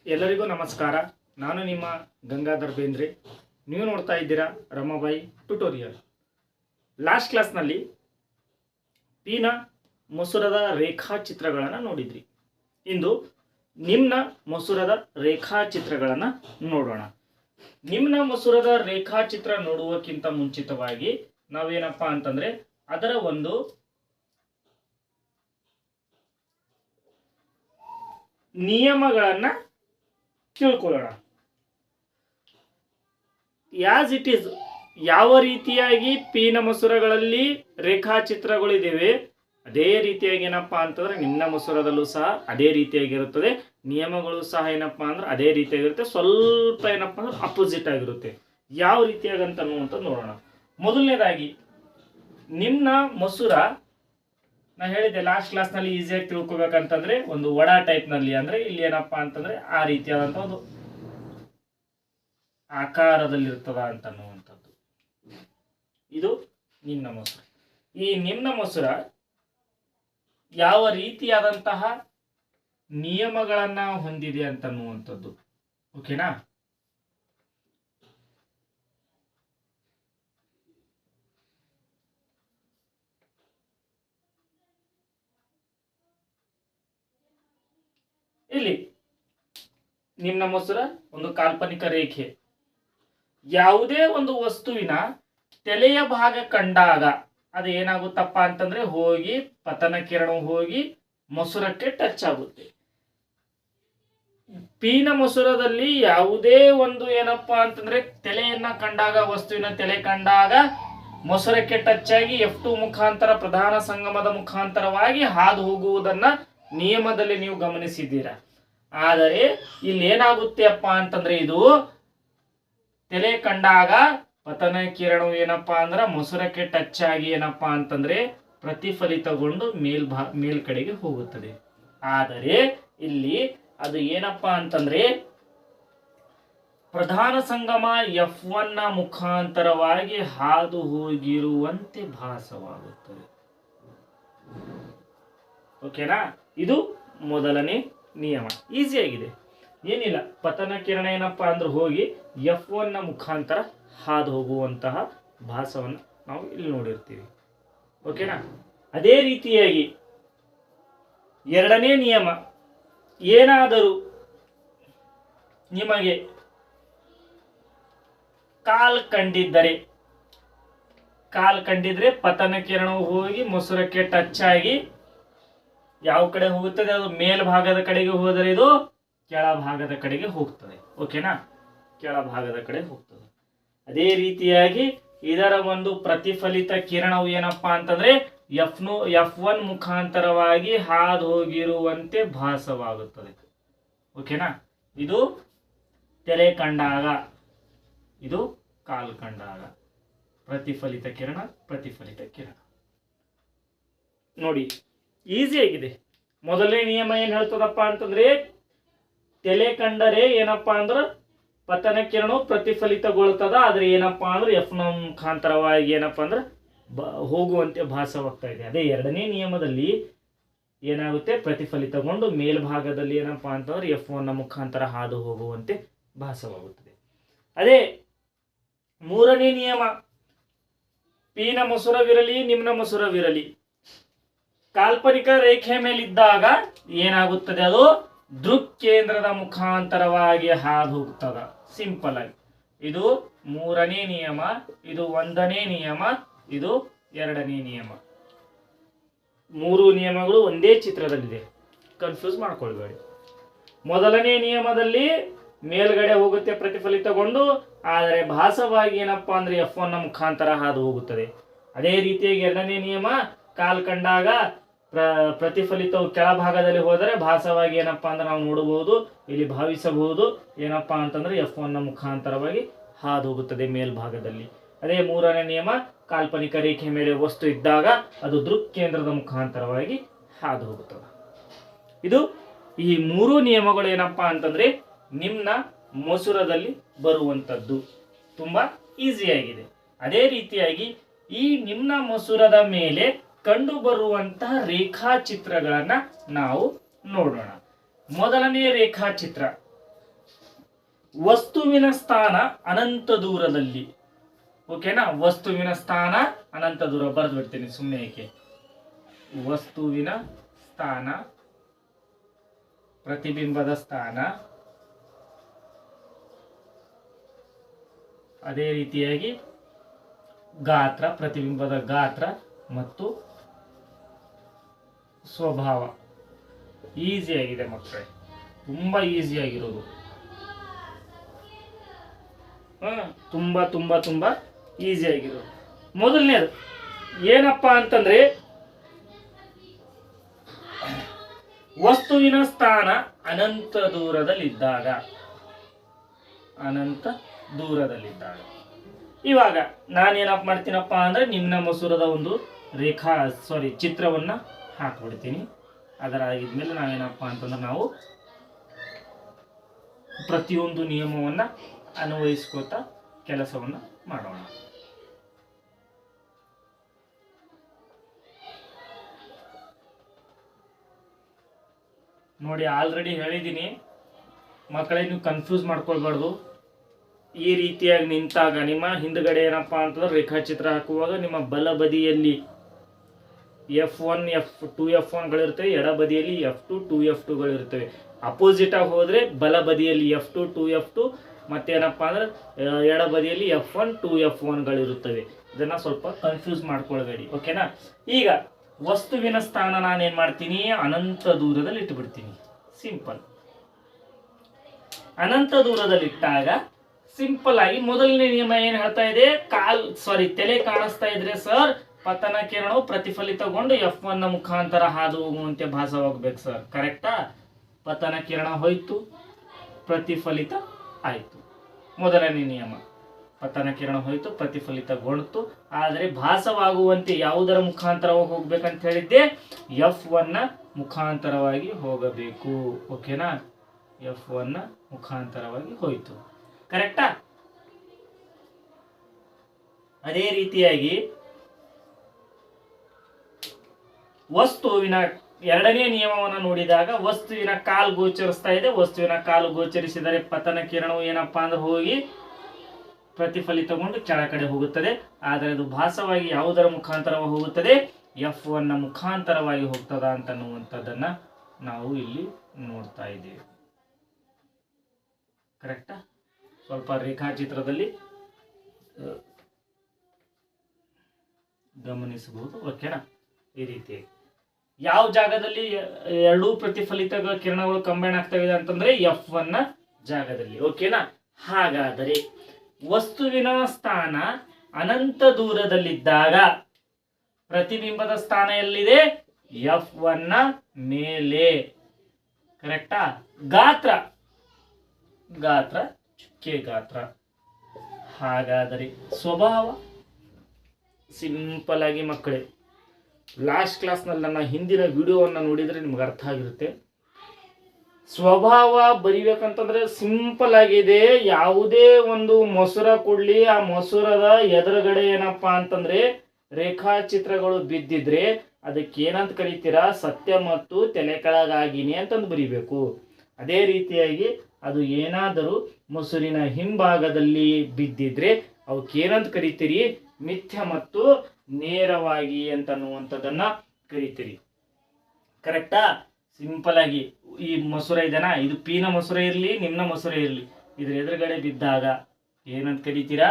ಎಲ್ಲರಿಗೂ ನಮಸ್ಕಾರ. ನಾನು ನಿಮ್ಮ ಗಂಗಾಧರ್ ಬೇಂದ್ರೆ. ನೀವು ನೋಡ್ತಾ ಇದ್ದೀರಾ ರಮಾಬಾಯಿ ಟ್ಯುಟೋರಿಯಲ್. ಲಾಸ್ಟ್ ಕ್ಲಾಸ್ನಲ್ಲಿ ಪೀನ ಮಸೂರದ ರೇಖಾಚಿತ್ರಗಳನ್ನು ನೋಡಿದ್ರಿ. ಇಂದು ನಿಮ್ನ ಮಸೂರದ ರೇಖಾಚಿತ್ರಗಳನ್ನು ನೋಡೋಣ. ನಿಮ್ನ ಮಸೂರದ ರೇಖಾಚಿತ್ರ ನೋಡುವಕ್ಕಿಂತ ಮುಂಚಿತವಾಗಿ ನಾವೇನಪ್ಪ ಅಂತಂದ್ರೆ ಅದರ ಒಂದು ನಿಯಮಗಳನ್ನ ತಿಳ್ಕೊಳ್ಳೋಣ. ಯಾಸ್ ಇಟ್ ಈಸ್, ಯಾವ ರೀತಿಯಾಗಿ ಪೀನ ಮಸೂರಗಳಲ್ಲಿ ರೇಖಾಚಿತ್ರಗಳಿದ್ದೇವೆ ಅದೇ ರೀತಿಯಾಗಿ ಏನಪ್ಪಾ ಅಂತಂದ್ರೆ ನಿಮ್ನ ಮಸೂರದಲ್ಲೂ ಸಹ ಅದೇ ರೀತಿಯಾಗಿರುತ್ತದೆ. ನಿಯಮಗಳು ಸಹ ಏನಪ್ಪಾ ಅಂದ್ರೆ ಅದೇ ರೀತಿಯಾಗಿರುತ್ತೆ. ಸ್ವಲ್ಪ ಏನಪ್ಪಾ ಅಂದ್ರೆ ಅಪೋಸಿಟ್ ಆಗಿರುತ್ತೆ. ಯಾವ ರೀತಿಯಾಗಂತ ಅನ್ನುವಂಥದ್ದು ನೋಡೋಣ. ಮೊದಲನೇದಾಗಿ ನಿಮ್ನ ಮಸೂರ ನಾ ಹೇಳಿದೆ ಲಾಸ್ಟ್ ಕ್ಲಾಸ್ನಲ್ಲಿ ಈಸಿಯಾಗಿ ತಿಳ್ಕೊಬೇಕಂತಂದ್ರೆ ಒಂದು ವಡ ಟೈಪ್ ನಲ್ಲಿ, ಅಂದ್ರೆ ಇಲ್ಲಿ ಏನಪ್ಪಾ ಅಂತಂದ್ರೆ ಆ ರೀತಿಯಾದಂತ ಒಂದು ಆಕಾರದಲ್ಲಿರ್ತದ ಅಂತ ಅನ್ನುವಂಥದ್ದು. ಇದು ನಿಮ್ನ ಮಸೂರ. ಈ ನಿಮ್ನ ಮಸೂರ ಯಾವ ರೀತಿಯಾದಂತಹ ನಿಯಮಗಳನ್ನ ಹೊಂದಿದೆ ಅಂತ ಅನ್ನುವಂಥದ್ದು. ಓಕೆನಾ? ಇಲ್ಲಿ ನಿಮ್ನ ಮಸೂರ ಒಂದು ಕಾಲ್ಪನಿಕ ರೇಖೆ. ಯಾವುದೇ ಒಂದು ವಸ್ತುವಿನ ತಲೆಯ ಭಾಗ ಕಂಡಾಗ ಅದು ಏನಾಗುತ್ತಪ್ಪ ಅಂತಂದ್ರೆ ಹೋಗಿ ಪತನ ಕಿರಣ ಹೋಗಿ ಮಸೂರಕ್ಕೆ ಟಚ್ ಆಗುತ್ತೆ. ಪೀನ ಮಸೂರದಲ್ಲಿ ಯಾವುದೇ ಒಂದು ಏನಪ್ಪಾ ಅಂತಂದ್ರೆ ತಲೆಯನ್ನ ಕಂಡಾಗ, ವಸ್ತುವಿನ ತಲೆ ಕಂಡಾಗ ಮಸೂರಕ್ಕೆ ಟಚ್ ಆಗಿ F2 ಮುಖಾಂತರ ಪ್ರಧಾನ ಸಂಗಮದ ಮುಖಾಂತರವಾಗಿ ಹಾದು ಹೋಗುವುದನ್ನ ನಿಯಮದಲ್ಲಿ ನೀವು ಗಮನಿಸಿದ್ದೀರಾ. ಆದರೆ ಇಲ್ಲಿ ಏನಾಗುತ್ತೆ ಅಪ್ಪ ಅಂತಂದ್ರೆ ಇದು ತಲೆ ಕಂಡಾಗ ಪತನ ಕಿರಣ ಏನಪ್ಪಾ ಅಂದ್ರೆ ಮಸೂರಕ್ಕೆ ಟಚ್ ಆಗಿ ಏನಪ್ಪಾ ಅಂತಂದ್ರೆ ಪ್ರತಿಫಲಿತಗೊಂಡು ಮೇಲ್ಕಡೆಗೆ ಹೋಗುತ್ತದೆ. ಆದರೆ ಇಲ್ಲಿ ಅದು ಏನಪ್ಪಾ ಅಂತಂದ್ರೆ ಪ್ರಧಾನ ಸಂಗಮ F1 ಮುಖಾಂತರವಾಗಿ ಹಾದು ಹೋಗಿರುವಂತೆ ಭಾಸವಾಗುತ್ತದೆ. ಓಕೆನಾ? ಇದು ಮೊದಲನೇ ನಿಯಮ. ಈಸಿ ಆಗಿದೆ, ಏನಿಲ್ಲ. ಪತನ ಕಿರಣ ಏನಪ್ಪಾ ಅಂದ್ರೆ ಹೋಗಿ F1 ಮುಖಾಂತರ ಹಾದು ಹೋಗುವಂತಹ ಭಾಸವನ್ನು ನಾವು ಇಲ್ಲಿ ನೋಡಿರ್ತೀವಿ. ಓಕೆನಾ? ಅದೇ ರೀತಿಯಾಗಿ ಎರಡನೇ ನಿಯಮ, ಏನಾದರೂ ನಿಮಗೆ ಕಾಲ್ ಕಂಡಿದ್ರೆ ಪತನ ಕಿರಣವು ಹೋಗಿ ಮಸೂರಕ್ಕೆ ಟಚ್ ಆಗಿ ಯಾವ ಕಡೆ ಹೋಗುತ್ತದೆ? ಅದು ಮೇಲ್ಭಾಗದ ಕಡೆಗೆ ಹೋದರೆ ಇದು ಕೆಳಭಾಗದ ಕಡೆಗೆ ಹೋಗ್ತದೆ. ಓಕೆನಾ? ಕೆಳಭಾಗದ ಕಡೆ ಹೋಗ್ತದೆ. ಅದೇ ರೀತಿಯಾಗಿ ಇದರ ಒಂದು ಪ್ರತಿಫಲಿತ ಕಿರಣವು ಏನಪ್ಪಾ ಅಂತಂದ್ರೆ F1 ಮುಖಾಂತರವಾಗಿ ಹಾದು ಹೋಗಿರುವಂತೆ ಭಾಸವಾಗುತ್ತದೆ. ಓಕೆನಾ? ಇದು ತಲೆ ಕಂಡಾಗ, ಇದು ಕಾಲು ಕಂಡಾಗ ಪ್ರತಿಫಲಿತ ಕಿರಣ. ನೋಡಿ, ಈಸಿ ಆಗಿದೆ. ಮೊದಲನೇ ನಿಯಮ ಏನ್ ಹೇಳ್ತದಪ್ಪ ಅಂತಂದ್ರೆ ತಲೆ ಕಂಡರೆ ಏನಪ್ಪಾ ಅಂದ್ರ ಪತನ ಕಿರಣ ಪ್ರತಿಫಲಿತಗೊಳ್ತದ. ಆದ್ರೆ ಏನಪ್ಪಾ ಅಂದ್ರೆ F1 ಮುಖಾಂತರವಾಗಿ ಏನಪ್ಪಾ ಅಂದ್ರೆ ಹೋಗುವಂತೆ ಭಾಸವಾಗ್ತಾ ಇದೆ. ಅದೇ ಎರಡನೇ ನಿಯಮದಲ್ಲಿ ಏನಾಗುತ್ತೆ? ಪ್ರತಿಫಲಿತಗೊಂಡು ಮೇಲ್ಭಾಗದಲ್ಲಿ ಏನಪ್ಪಾ ಅಂತಂದ್ರೆ F1 ಮುಖಾಂತರ ಹಾದು ಹೋಗುವಂತೆ ಭಾಸವಾಗುತ್ತದೆ. ಅದೇ ಮೂರನೇ ನಿಯಮ, ಪೀನ ಮಸೂರವಿರಲಿ ನಿಮ್ನ ಮಸೂರವಿರಲಿ ಕಾಲ್ಪನಿಕ ರೇಖೆ ಮೇಲಿದ್ದಾಗ ಏನಾಗುತ್ತದೆ? ಅದು ದೃಕ್ಕೇಂದ್ರದ ಮುಖಾಂತರವಾಗಿ ಹಾದು ಹೋಗ್ತದ. ಸಿಂಪಲ್ ಆಗಿ ಇದು ಮೂರನೇ ನಿಯಮ, ಇದು ಒಂದನೇ ನಿಯಮ, ಇದು ಎರಡನೇ ನಿಯಮ. ಮೂರು ನಿಯಮಗಳು ಒಂದೇ ಚಿತ್ರದಲ್ಲಿದೆ, ಕನ್ಫ್ಯೂಸ್ ಮಾಡ್ಕೊಳ್ಬೇಡಿ. ಮೊದಲನೇ ನಿಯಮದಲ್ಲಿ ಮೇಲ್ಗಡೆ ಹೋಗುತ್ತೆ ಪ್ರತಿಫಲಿತಗೊಂಡು, ಆದರೆ ಭಾಸವಾಗಿ ಏನಪ್ಪಾ ಅಂದ್ರೆ F1 ಮುಖಾಂತರ ಹಾದು ಹೋಗುತ್ತದೆ. ಅದೇ ರೀತಿಯಾಗಿ ಎರಡನೇ ನಿಯಮ, ಕಾಲ್ ಕಂಡಾಗ ಪ್ರತಿಫಲಿತವು ಕೆಳಭಾಗದಲ್ಲಿ ಹೋದರೆ ಭಾಸವಾಗಿ ಏನಪ್ಪಾ ಅಂದ್ರೆ ನಾವು ನೋಡಬಹುದು, ಇಲ್ಲಿ ಭಾವಿಸಬಹುದು ಏನಪ್ಪಾ ಅಂತಂದ್ರೆ F1 ಮುಖಾಂತರವಾಗಿ ಹಾದು ಹೋಗುತ್ತದೆ ಮೇಲ್ಭಾಗದಲ್ಲಿ. ಅದೇ ಮೂರನೇ ನಿಯಮ, ಕಾಲ್ಪನಿಕ ರೇಖೆ ಮೇಲೆ ವಸ್ತು ಇದ್ದಾಗ ಅದು ದೃಕ್ಕೇಂದ್ರದ ಮುಖಾಂತರವಾಗಿ ಹಾದು ಹೋಗುತ್ತದೆ. ಇದು ಈ ಮೂರು ನಿಯಮಗಳು ಏನಪ್ಪಾ ಅಂತಂದ್ರೆ ನಿಮ್ನ ಮಸೂರದಲ್ಲಿ ಬರುವಂತದ್ದು. ತುಂಬಾ ಈಸಿಯಾಗಿದೆ. ಅದೇ ರೀತಿಯಾಗಿ ಈ ನಿಮ್ನ ಮಸೂರದ ಮೇಲೆ ಕಂಡು ಬರುವಂತಹ ರೇಖಾಚಿತ್ರಗಳನ್ನ ನಾವು ನೋಡೋಣ. ಮೊದಲನೇ ರೇಖಾಚಿತ್ರ ವಸ್ತುವಿನ ಸ್ಥಾನ ಅನಂತ ದೂರದಲ್ಲಿ. ಓಕೆನಾ, ವಸ್ತುವಿನ ಸ್ಥಾನ ಅನಂತ ದೂರ ಬರೆದು ಬಿಡ್ತೀನಿ ಸುಮ್ಮನೆ ಏಕೆ. ವಸ್ತುವಿನ ಸ್ಥಾನ, ಪ್ರತಿಬಿಂಬದ ಸ್ಥಾನ, ಅದೇ ರೀತಿಯಾಗಿ ಗಾತ್ರ, ಪ್ರತಿಬಿಂಬದ ಗಾತ್ರ ಮತ್ತು ಸ್ವಭಾವ. ಈಸಿ ಆಗಿದೆ ಮಕ್ಕಳೇ, ತುಂಬಾ ಈಸಿ ಆಗಿರೋದು. ತುಂಬಾ ತುಂಬಾ ತುಂಬಾ ಈಸಿ ಆಗಿರೋದು. ಮೊದಲನೇದು ಏನಪ್ಪಾ ಅಂತಂದ್ರೆ, ವಸ್ತುವಿನ ಸ್ಥಾನ ಅನಂತ ದೂರದಲ್ಲಿದ್ದಾಗ. ಅನಂತ ದೂರದಲ್ಲಿದ್ದಾಗ ಇವಾಗ ನಾನೇನಪ್ಪ ಮಾಡ್ತೀನಪ್ಪ ಅಂದ್ರೆ ನಿಮ್ನ ಮಸೂರದ ಒಂದು ಚಿತ್ರವನ್ನ ಹಾಕ್ಬಿಡ್ತೀನಿ. ಅದರ ಆಗಿದ್ಮೇಲೆ ನಾವೇನಪ್ಪ ಅಂತಂದ್ರೆ ನಾವು ಪ್ರತಿಯೊಂದು ನಿಯಮವನ್ನ ಅನ್ವಯಿಸ್ಕೋತಾ ಕೆಲಸವನ್ನ ಮಾಡೋಣ. ನೋಡಿ, ಆಲ್ರೆಡಿ ಹೇಳಿದ್ದೀನಿ ಮಕ್ಕಳೇ, ನೀವು ಕನ್ಫ್ಯೂಸ್ ಮಾಡ್ಕೊಳ್ಬಾರ್ದು. ಈ ರೀತಿಯಾಗಿ ನಿಂತಾಗ ನಿಮ್ಮ ಹಿಂದ್ಗಡೆ ಏನಪ್ಪಾ ಅಂತಂದ್ರೆ ರೇಖಾಚಿತ್ರ ಹಾಕುವಾಗ ನಿಮ್ಮ ಬಲ ಬದಿಯಲ್ಲಿ F1 F2 F1ಗಳಿರ್ತವೆ, ಎಡ ಬದಿಯಲ್ಲಿ F2 2F2ಗಳಿರ್ತವೆ. ಅಪೋಸಿಟ್ ಆಗಿ ಹೋದ್ರೆ ಬಲ ಬದಿಯಲ್ಲಿ F2 2F2 ಮತ್ತೇನಪ್ಪಾ ಅಂದ್ರೆ ಎಡ ಬದಿಯಲ್ಲಿ F1 2F1ಗಳಿರುತ್ತವೆ. ಇದನ್ನ ಸ್ವಲ್ಪ ಕನ್ಫ್ಯೂಸ್ ಮಾಡ್ಕೊಳ್ಬೇಡಿ, ಓಕೆನಾ. ಈಗ ವಸ್ತುವಿನ ಸ್ಥಾನ ನಾನೇನ್ ಮಾಡ್ತೀನಿ, ಅನಂತ ದೂರದಲ್ಲಿ ಇಟ್ಟುಬಿಡ್ತೀನಿ. ಸಿಂಪಲ್. ಅನಂತ ದೂರದಲ್ಲಿಟ್ಟಾಗ ಸಿಂಪಲ್ ಆಗಿ ಮೊದಲನೇ ನಿಯಮ ಏನ್ ಹೇಳ್ತಾ ಇದೆ, ತಲೆ ಕಾಣಿಸ್ತಾ ಇದ್ರೆ ಸರ್ ಪತನ ಕಿರಣವು ಪ್ರತಿಫಲಿತಗೊಂಡು F1 ನ ಮುಖಾಂತರ ಹಾದು ಹೋಗುವಂತೆ ಭಾಸವಾಗಬೇಕು ಸರ್. ಕರೆಕ್ಟಾ? ಪತನ ಕಿರಣ ಹೋಯ್ತು, ಪ್ರತಿಫಲಿತ ಆಯ್ತು. ಮೊದಲನೇ ನಿಯಮ, ಪತನ ಕಿರಣ ಹೋಯ್ತು, ಪ್ರತಿಫಲಿತಗೊಂಡು, ಆದರೆ ಭಾಸವಾಗುವಂತೆ ಯಾವುದರ ಮುಖಾಂತರವಾಗಿ ಹೋಗ್ಬೇಕಂತ ಹೇಳಿದ್ದೆ, F1 ನ ಮುಖಾಂತರವಾಗಿ ಹೋಗಬೇಕು. ಓಕೆನಾ? F1 ನ ಮುಖಾಂತರವಾಗಿ ಹೋಯ್ತು. ಕರೆಕ್ಟಾ? ಅದೇ ರೀತಿಯಾಗಿ ವಸ್ತುವಿನ ಎರಡನೇ ನಿಯಮವನ್ನು ನೋಡಿದಾಗ ವಸ್ತುವಿನ ಕಾಲು ಗೋಚರಿಸ್ತಾ ಇದೆ. ವಸ್ತುವಿನ ಕಾಲು ಗೋಚರಿಸಿದರೆ ಪತನ ಕಿರಣವು ಏನಪ್ಪಾ ಅಂದ್ರೆ ಹೋಗಿ ಪ್ರತಿಫಲಿತಗೊಂಡು ಕೆಳ ಕಡೆ ಹೋಗುತ್ತದೆ. ಆದರೆ ಅದು ಭಾಸವಾಗಿ ಯಾವುದರ ಮುಖಾಂತರವಾಗಿ ಹೋಗುತ್ತದೆ, F1 ನ ಮುಖಾಂತರವಾಗಿ ಹೋಗ್ತದ ಅಂತನ್ನುವಂಥದ್ದನ್ನ ನಾವು ಇಲ್ಲಿ ನೋಡ್ತಾ ಇದ್ದೇವೆ. ಕರೆಕ್ಟಾ? ಸ್ವಲ್ಪ ರೇಖಾಚಿತ್ರದಲ್ಲಿ ಗಮನಿಸಬಹುದು. ಓಕೆನಾ? ಈ ರೀತಿ ಯಾವ ಜಾಗದಲ್ಲಿ ಎರಡೂ ಪ್ರತಿಫಲಿತ ಕಿರಣಗಳು ಕಂಬೈನ್ ಆಗ್ತವೆ ಅಂತಂದ್ರೆ F1 ನ ಜಾಗದಲ್ಲಿ. ಓಕೆನಾ? ಹಾಗಾದರೆ ವಸ್ತುವಿನ ಸ್ಥಾನ ಅನಂತ ದೂರದಲ್ಲಿದ್ದಾಗ ಪ್ರತಿಬಿಂಬದ ಸ್ಥಾನ ಎಲ್ಲಿದೆ, F1 ನ ಮೇಲೆ. ಕರೆಕ್ಟಾ? ಗಾತ್ರ ಚುಕ್ಕೆ ಗಾತ್ರ. ಹಾಗಾದರೆ ಸ್ವಭಾವ ಸಿಂಪಲ್ ಆಗಿ ಮಕ್ಕಳೇ, ಲಾಸ್ಟ್ ಕ್ಲಾಸ್ನಲ್ಲಿ ನನ್ನ ಹಿಂದಿನ ವಿಡಿಯೋವನ್ನು ನೋಡಿದರೆ ನಿಮ್ಗೆ ಅರ್ಥ ಆಗಿರುತ್ತೆ. ಸ್ವಭಾವ ಬರಿಬೇಕಂತಂದ್ರೆ ಸಿಂಪಲ್ ಆಗಿದೆ. ಯಾವುದೇ ಒಂದು ಮೊಸರ ಕೊಡ್ಲಿ, ಆ ಮೊಸರದ ಎದುರುಗಡೆ ಏನಪ್ಪಾ ಅಂತಂದ್ರೆ ರೇಖಾಚಿತ್ರಗಳು ಬಿದ್ದಿದ್ರೆ ಅದಕ್ಕೆ ಏನಂತ ಕರೀತೀರಾ, ಸತ್ಯ ಮತ್ತು ತಲೆ ಕೆಳಗಾಗಿನಿ ಅಂತಂದು ಬರಿಬೇಕು. ಅದೇ ರೀತಿಯಾಗಿ ಅದು ಏನಾದರೂ ಮೊಸರಿನ ಹಿಂಭಾಗದಲ್ಲಿ ಬಿದ್ದಿದ್ರೆ ಅವಕ್ಕೆ ಏನಂತ ಕರಿತೀರಿ, ಮಿಥ್ಯ ಮತ್ತು ನೇರವಾಗಿ ಅಂತನ್ನುವಂಥದ್ದನ್ನ ಕರಿತೀರಿ. ಕರೆಕ್ಟಾ? ಸಿಂಪಲ್ ಆಗಿ ಈ ಮೊಸರ ಇದೆನಾ, ಇದು ಪೀನ ಮೊಸರ ಇರಲಿ ನಿಮ್ನ ಮೊಸರ ಇರಲಿ, ಇದ್ರ ಎದುರುಗಡೆ ಬಿದ್ದಾಗ ಏನಂತ ಕರಿತೀರಾ,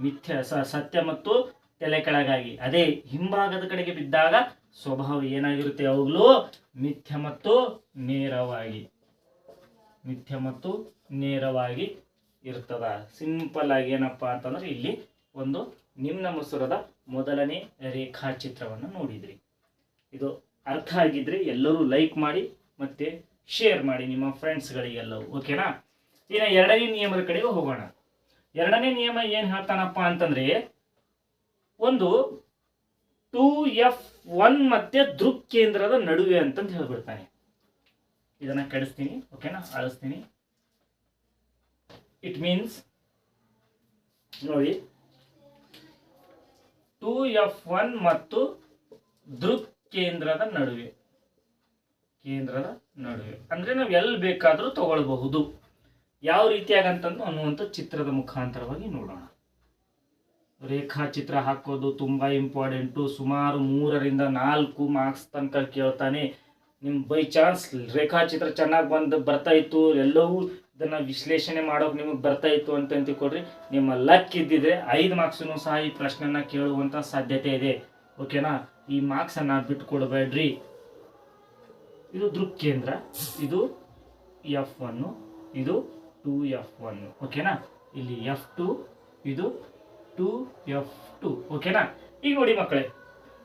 ಮಿಥ್ಯ ಸತ್ಯ ಮತ್ತು ತಲೆ ಕೆಳಗಾಗಿ. ಅದೇ ಹಿಂಭಾಗದ ಕಡೆಗೆ ಬಿದ್ದಾಗ ಸ್ವಭಾವ ಏನಾಗಿರುತ್ತೆ, ಅವುಗಳು ಮಿಥ್ಯ ಮತ್ತು ನೇರವಾಗಿ ಇರ್ತದ. ಸಿಂಪಲ್ ಆಗಿ ಏನಪ್ಪಾ ಅಂತಂದ್ರೆ ಇಲ್ಲಿ ಒಂದು ನಿಮ್ನ ಮೊಸರದ ಮೊದಲನೇ ರೇಖಾಚಿತ್ರವನ್ನು ನೋಡಿದ್ರಿ. ಇದು ಅರ್ಥ ಆಗಿದ್ರೆ ಎಲ್ಲರೂ ಲೈಕ್ ಮಾಡಿ ಮತ್ತೆ ಶೇರ್ ಮಾಡಿ ನಿಮ್ಮ ಫ್ರೆಂಡ್ಸ್ಗಳಿಗೆಲ್ಲವೂ. ಓಕೆನಾ? ಇನ್ನು ಎರಡನೇ ನಿಯಮದ ಕಡೆಗೆ ಹೋಗೋಣ. ಎರಡನೇ ನಿಯಮ ಏನ್ ಹೇಳ್ತಾನಪ್ಪ ಅಂತಂದ್ರೆ, ಒಂದು 2F1 ಮತ್ತೆ ದೃಕ್ ಕೇಂದ್ರದ ನಡುವೆ ಅಂತಂದು ಹೇಳ್ಬಿಡ್ತಾನೆ. ಇದನ್ನ ಕೆಡಿಸ್ತೀನಿ. ಓಕೆನಾ? ಅಳಿಸ್ತೀನಿ. ಇಟ್ ಮೀನ್ಸ್ ನೋಡಿ, 2F1 ಮತ್ತು ದೃಕ್ ಕೇಂದ್ರದ ನಡುವೆ ಅಂದ್ರೆ ನಾವು ಎಲ್ಲಿ ಬೇಕಾದ್ರೂ ತಗೊಳ್ಬಹುದು. ಯಾವ ರೀತಿಯಾಗಂತಂದು ಅನ್ನುವಂಥ ಚಿತ್ರದ ಮುಖಾಂತರವಾಗಿ ನೋಡೋಣ. ರೇಖಾಚಿತ್ರ ಹಾಕೋದು ತುಂಬ ಇಂಪಾರ್ಟೆಂಟು. ಸುಮಾರು 3ರಿಂದ 4 ಮಾರ್ಕ್ಸ್ ತನಕ ಕೇಳ್ತಾನೆ. ನಿಮ್ಮ ಬೈ ಚಾನ್ಸ್ ರೇಖಾಚಿತ್ರ ಚೆನ್ನಾಗಿ ಬರ್ತಾ ಇತ್ತು, ಎಲ್ಲವೂ ಇದನ್ನು ವಿಶ್ಲೇಷಣೆ ಮಾಡೋಕೆ ನಿಮಗೆ ಬರ್ತಾ ಇತ್ತು ಅಂತ ತಿಳ್ಕೊಡ್ರಿ. ನಿಮ್ಮ ಲಕ್ ಇದ್ದಿದ್ರೆ 5 ಮಾರ್ಕ್ಸನ್ನು ಸಹ ಈ ಪ್ರಶ್ನೆನ ಕೇಳುವಂಥ ಸಾಧ್ಯತೆ ಇದೆ. ಓಕೆನಾ? ಈ ಮಾರ್ಕ್ಸನ್ನು ಬಿಟ್ಟುಕೊಡ್ಬೇಡ್ರಿ. ಇದು ದೃಕ್ಕೇಂದ್ರ, ಇದು F1, ಇದು 2F1. ಓಕೆನಾ? ಇಲ್ಲಿ F2, ಇದು 2F2. ಓಕೆನಾ? ಈಗ ನೋಡಿ ಮಕ್ಕಳೇ,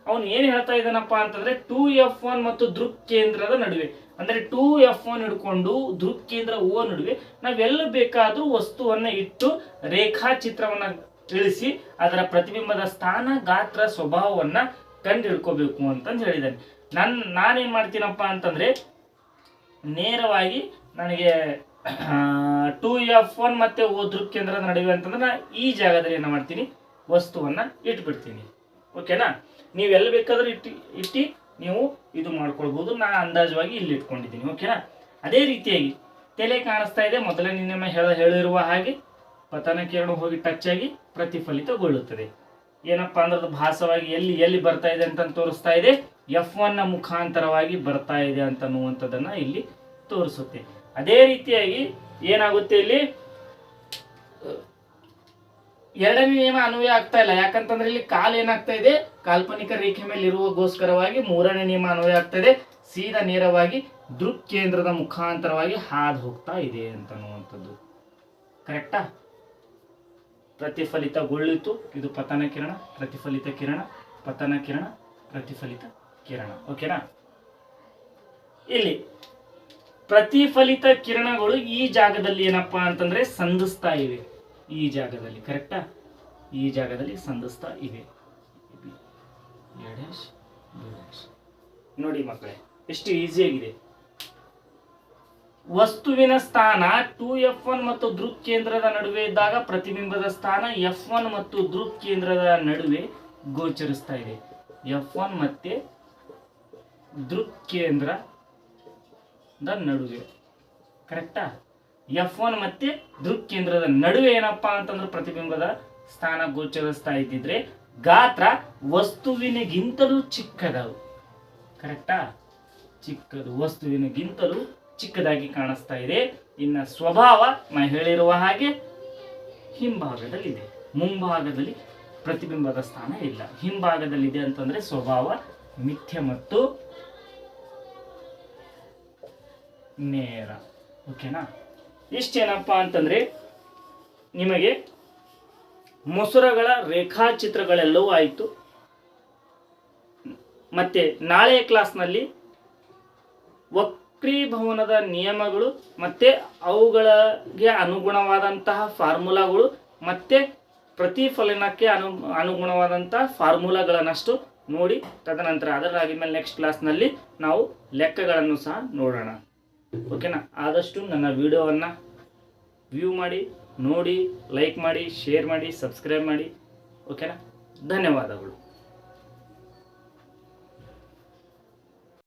ಅವನು ಏನು ಹೇಳ್ತಾ ಇದ್ದಾನಪ್ಪ ಅಂತಂದ್ರೆ 2F1 ಮತ್ತು ದೃಕ್ಕೇಂದ್ರದ ನಡುವೆ, ಅಂದ್ರೆ 2F1 ಹಿಡ್ಕೊಂಡು ದೃಕ್ಕೇಂದ್ರ O ನಡುವೆ ನಾವೆಲ್ಲ ಬೇಕಾದ್ರೂ ವಸ್ತುವನ್ನ ಇಟ್ಟು ರೇಖಾಚಿತ್ರವನ್ನ ತಿಳಿಸಿ ಅದರ ಪ್ರತಿಬಿಂಬದ ಸ್ಥಾನ, ಗಾತ್ರ, ಸ್ವಭಾವವನ್ನ ಕಂಡು ಹಿಡ್ಕೋಬೇಕು ಅಂತಂದು ಹೇಳಿದ್ದಾನೆ. ನಾನೇನ್ ಮಾಡ್ತೀನಪ್ಪ ಅಂತಂದ್ರೆ ನೇರವಾಗಿ ನನಗೆ 2F1 ಮತ್ತೆ O ದೃಕ್ಕೇಂದ್ರದ ನಡುವೆ ಅಂತಂದ್ರೆ ನಾನು ಈ ಜಾಗದಲ್ಲಿ ಏನು ಮಾಡ್ತೀನಿ, ವಸ್ತುವನ್ನ ಇಟ್ಬಿಡ್ತೀನಿ. ಓಕೆನಾ? ನೀವೆಲ್ಲ ಬೇಕಾದ್ರೂ ಇಟ್ಟು ನೀವು ಇದು ಮಾಡ್ಕೊಳ್ಬಹುದು. ನಾನು ಅಂದಾಜವಾಗಿ ಇಲ್ಲಿ ಇಟ್ಕೊಂಡಿದ್ದೀನಿ. ಓಕೆನಾ? ಅದೇ ರೀತಿಯಾಗಿ ತಲೆ ಕಾಣಿಸ್ತಾ ಇದೆ, ಮೊದಲೇ ನಿನ್ನೆ ಹೇಳಿರುವ ಹಾಗೆ ಪತನ ಕಿರಣ ಹೋಗಿ ಟಚ್ ಆಗಿ ಪ್ರತಿಫಲಿತಗೊಳ್ಳುತ್ತದೆ. ಏನಪ್ಪಾ ಅಂದ್ರೆ ಭಾಸವಾಗಿ ಎಲ್ಲಿ ಬರ್ತಾ ಇದೆ ಅಂತ ತೋರಿಸ್ತಾ ಇದೆ, F1 ನ ಮುಖಾಂತರವಾಗಿ ಬರ್ತಾ ಇದೆ ಅಂತನ್ನುವಂಥದ್ದನ್ನ ಇಲ್ಲಿ ತೋರಿಸುತ್ತೆ. ಅದೇ ರೀತಿಯಾಗಿ ಏನಾಗುತ್ತೆ, ಇಲ್ಲಿ ಎರಡನೇ ನಿಯಮ ಅನ್ವಯ ಆಗ್ತಾ ಇಲ್ಲ. ಯಾಕಂತಂದ್ರೆ ಇಲ್ಲಿ ಕಾಲ್ ಏನಾಗ್ತಾ ಇದೆ, ಕಾಲ್ಪನಿಕ ರೇಖೆ ಮೇಲೆ ಇರುವಗೋಸ್ಕರವಾಗಿ 3ನೇ ನಿಯಮ ಅನ್ವಯ ಆಗ್ತಾ ಇದೆ. ಸೀದಾ ನೇರವಾಗಿ ದೃಕ್ಕೇಂದ್ರದ ಮುಖಾಂತರವಾಗಿ ಹಾದು ಹೋಗ್ತಾ ಇದೆ ಅಂತನ್ನುವಂಥದ್ದು. ಕರೆಕ್ಟಾ? ಪ್ರತಿಫಲಿತಗೊಳ್ಳಿತು. ಇದು ಪತನ ಕಿರಣ, ಪ್ರತಿಫಲಿತ ಕಿರಣ, ಪತನ ಕಿರಣ, ಪ್ರತಿಫಲಿತ ಕಿರಣ. ಓಕೆನಾ? ಇಲ್ಲಿ ಪ್ರತಿಫಲಿತ ಕಿರಣಗಳು ಈ ಜಾಗದಲ್ಲಿ ಏನಪ್ಪಾ ಅಂತಂದ್ರೆ ಸಂಧಿಸ್ತಾ ಇವೆ. ಈ ಜಾಗದಲ್ಲಿ, ಕರೆಕ್ಟಾ? ಈ ಜಾಗದಲ್ಲಿ ಸಂಧಿಸ್ತಾ ಇವೆ. ನೋಡಿ ಮಕ್ಕಳೇ, ಎಷ್ಟು ಈಸಿಯಾಗಿದೆ. ವಸ್ತುವಿನ ಸ್ಥಾನ 2F1 ಮತ್ತು ದೃಕ್ಕೇಂದ್ರದ ನಡುವೆ ಇದ್ದಾಗ ಪ್ರತಿಬಿಂಬದ ಸ್ಥಾನ F1 ಮತ್ತು ದೃಕ್ಕೇಂದ್ರದ ನಡುವೆ ಗೋಚರಿಸ್ತಾ ಇದೆ. F1 ಮತ್ತೆ ದೃಕ್ಕೇಂದ್ರದ ನಡುವೆ, ಕರೆಕ್ಟಾ? F1 ಮತ್ತೆ ದೃಕ್ಕೇಂದ್ರದ ನಡುವೆ ಏನಪ್ಪಾ ಅಂತಂದ್ರೆ ಪ್ರತಿಬಿಂಬದ ಸ್ಥಾನ ಗೋಚರಿಸ್ತಾ ಇದ್ದಿದ್ರೆ ಗಾತ್ರ ವಸ್ತುವಿನಗಿಂತಲೂ ಚಿಕ್ಕದವು. ಕರೆಕ್ಟಾ? ಚಿಕ್ಕದು, ವಸ್ತುವಿನಗಿಂತಲೂ ಚಿಕ್ಕದಾಗಿ ಕಾಣಿಸ್ತಾ ಇದೆ. ಇನ್ನ ಸ್ವಭಾವ ನಾ ಹೇಳಿರುವ ಹಾಗೆ ಹಿಂಭಾಗದಲ್ಲಿದೆ, ಮುಂಭಾಗದಲ್ಲಿ ಪ್ರತಿಬಿಂಬದ ಸ್ಥಾನ ಇಲ್ಲ. ಹಿಂಭಾಗದಲ್ಲಿದೆ ಅಂತಂದ್ರೆ ಸ್ವಭಾವ ಮಿಥ್ಯ ಮತ್ತು ನೇರ. ಓಕೆನಾ? ಇಷ್ಟೇನಪ್ಪಾ ಅಂತಂದ್ರೆ ನಿಮಗೆ ಮೊಸರಗಳ ರೇಖಾಚಿತ್ರಗಳೆಲ್ಲವೂ ಆಯಿತು. ಮತ್ತೆ ನಾಳೆಯ ಕ್ಲಾಸ್ನಲ್ಲಿ ವಕ್ರೀಭವನದ ನಿಯಮಗಳು ಮತ್ತೆ ಅವುಗಳಿಗೆ ಅನುಗುಣವಾದಂತಹ ಫಾರ್ಮುಲಾಗಳು ಮತ್ತೆ ಪ್ರತಿಫಲನಕ್ಕೆ ಅನುಗುಣವಾದಂತಹ ಫಾರ್ಮುಲಾಗಳನ್ನಷ್ಟು ನೋಡಿ, ತದನಂತರ ಅದರಾಗಿ ಮೇಲೆ ನೆಕ್ಸ್ಟ್ ಕ್ಲಾಸ್ನಲ್ಲಿ ನಾವು ಲೆಕ್ಕಗಳನ್ನು ಸಹ ನೋಡೋಣ. ಓಕೆನಾ? ಆದಷ್ಟು ನನ್ನ ವಿಡಿಯೋವನ್ನು ವ್ಯೂ ಮಾಡಿ, ನೋಡಿ, ಲೈಕ್ ಮಾಡಿ, ಶೇರ್ ಮಾಡಿ, ಸಬ್ಸ್ಕ್ರೈಬ್ ಮಾಡಿ. ಓಕೆನಾ? ಧನ್ಯವಾದಗಳು.